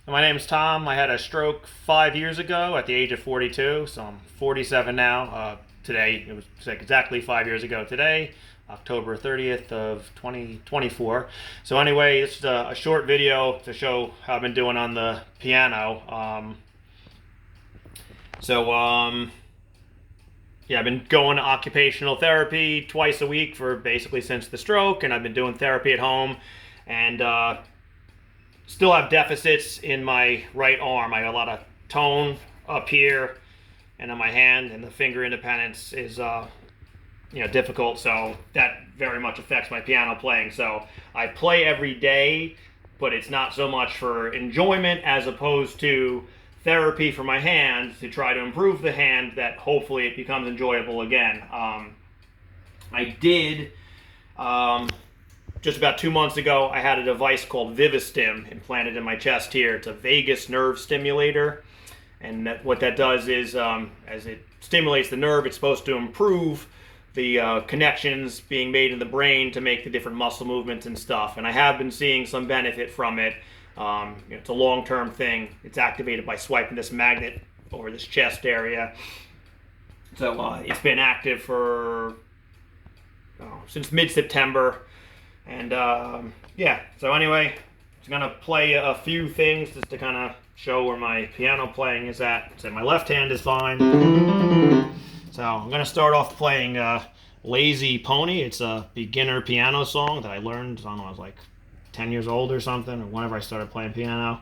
My name's Tom. I had a stroke 5 years ago at the age of 42, so I'm 47 now. Today, it was exactly 5 years ago today, October 30th of 2024. So anyway, it's a short video to show how I've been doing on the piano. Yeah, I've been going to occupational therapy twice a week for basically since the stroke, and I've been doing therapy at home, and still have deficits in my right arm. I got a lot of tone up here and on my hand, and the finger independence is difficult, so that very much affects my piano playing. So I play every day, but it's not so much for enjoyment as opposed to therapy for my hand to try to improve the hand, that hopefully it becomes enjoyable again. I did just about 2 months ago, I had a device called Vivastim implanted in my chest here. It's a vagus nerve stimulator. And what that does is, as it stimulates the nerve, it's supposed to improve the connections being made in the brain to make the different muscle movements and stuff. And I have been seeing some benefit from it. It's a long-term thing. It's activated by swiping this magnet over this chest area. So it's been active for since mid-September. And yeah, so anyway, I'm going to play a few things just to kind of show where my piano playing is at. So my left hand is fine. So I'm going to start off playing Lazy Pony. It's a beginner piano song that I learned, I don't know, I was like 10 years old or something, or whenever I started playing piano.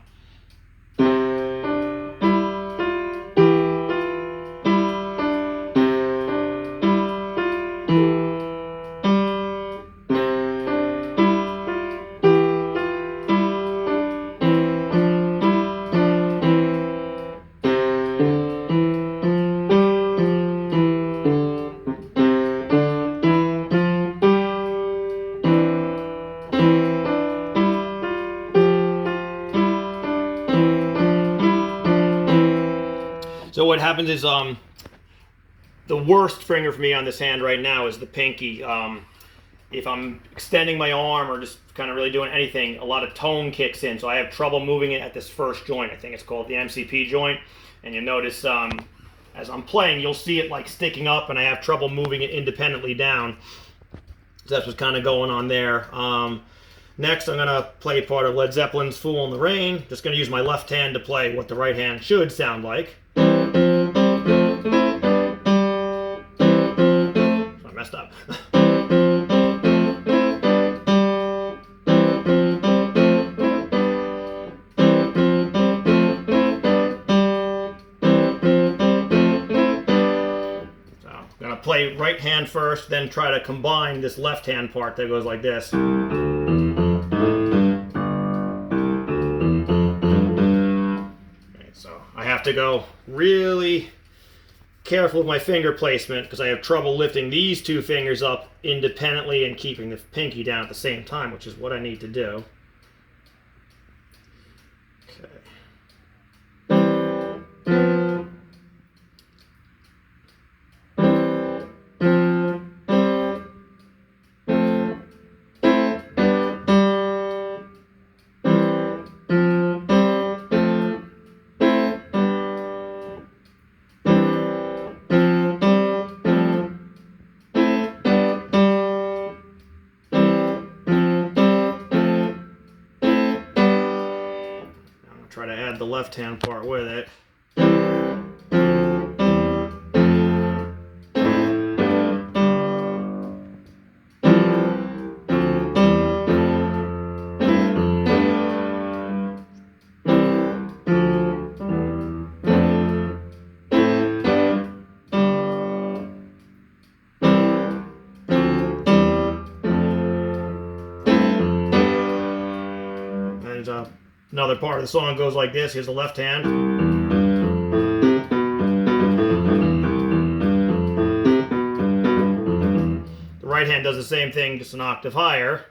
So what happens is the worst finger for me on this hand right now is the pinky. If I'm extending my arm or just kind of really doing anything, a lot of tone kicks in. So I have trouble moving it at this first joint. I think it's called the MCP joint. And you'll notice as I'm playing, you'll see it like sticking up, and I have trouble moving it independently down. So that's what's kind of going on there. Next, I'm going to play part of Led Zeppelin's Fool in the Rain. Just going to use my left hand to play what the right hand should sound like. I messed up. So I'm going to play right hand first, then try to combine this left hand part that goes like this. I have to go really careful with my finger placement because I have trouble lifting these two fingers up independently and keeping the pinky down at the same time, which is what I need to do. Okay. Try to add the left hand part with it. And another part of the song goes like this. Here's the left hand. The right hand does the same thing, just an octave higher.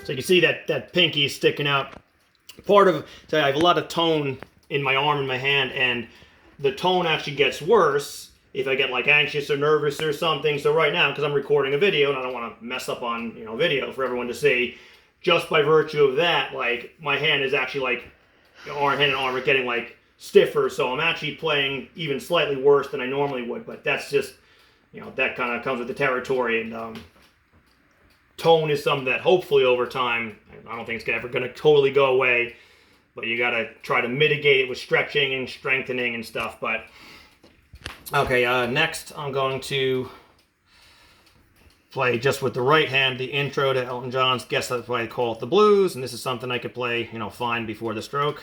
So you can see that pinky is sticking out. So I have a lot of tone in my arm and my hand, and the tone actually gets worse if I get like anxious or nervous or something. So right now, because I'm recording a video and I don't want to mess up on, you know, video for everyone to see, just by virtue of that, like my hand is actually like, hand and arm are getting like stiffer. So I'm actually playing even slightly worse than I normally would. But that's just, you know, that kind of comes with the territory. And tone is something that hopefully over time, I don't think it's ever going to totally go away. But you got to try to mitigate it with stretching and strengthening and stuff. But okay, next I'm going to play just with the right hand the intro to Elton John's Guess That's Why I Call It the Blues, and this is something I could play, you know, fine before the stroke.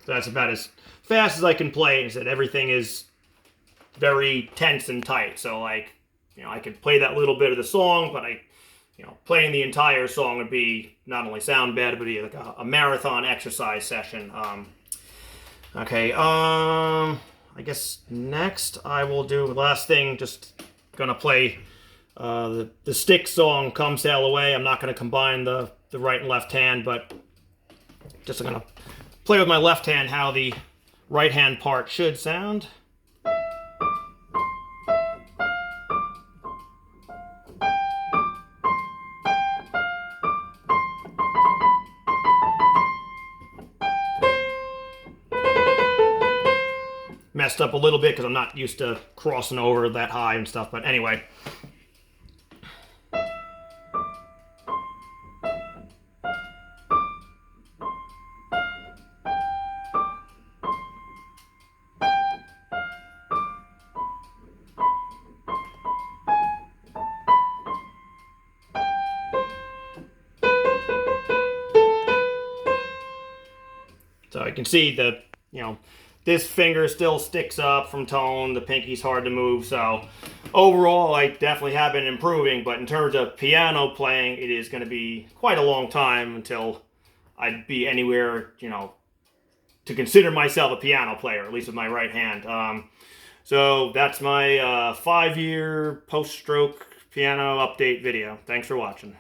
So that's about as fast as I can play. And said everything is very tense and tight. So like, you know, I could play that little bit of the song, but you know, playing the entire song would be not only sound bad, but be like a marathon exercise session. I guess next I will do the last thing. Just gonna play the Styx song "Come Sail Away." I'm not gonna combine the right and left hand, but just gonna play with my left hand how the right hand part should sound. Messed up a little bit because I'm not used to crossing over that high and stuff, but anyway. So you can see that, you know, this finger still sticks up from tone. The pinky's hard to move. So overall, I definitely have been improving. But in terms of piano playing, it is going to be quite a long time until I'd be anywhere, you know, to consider myself a piano player, at least with my right hand. So that's my 5-year post-stroke piano update video. Thanks for watching.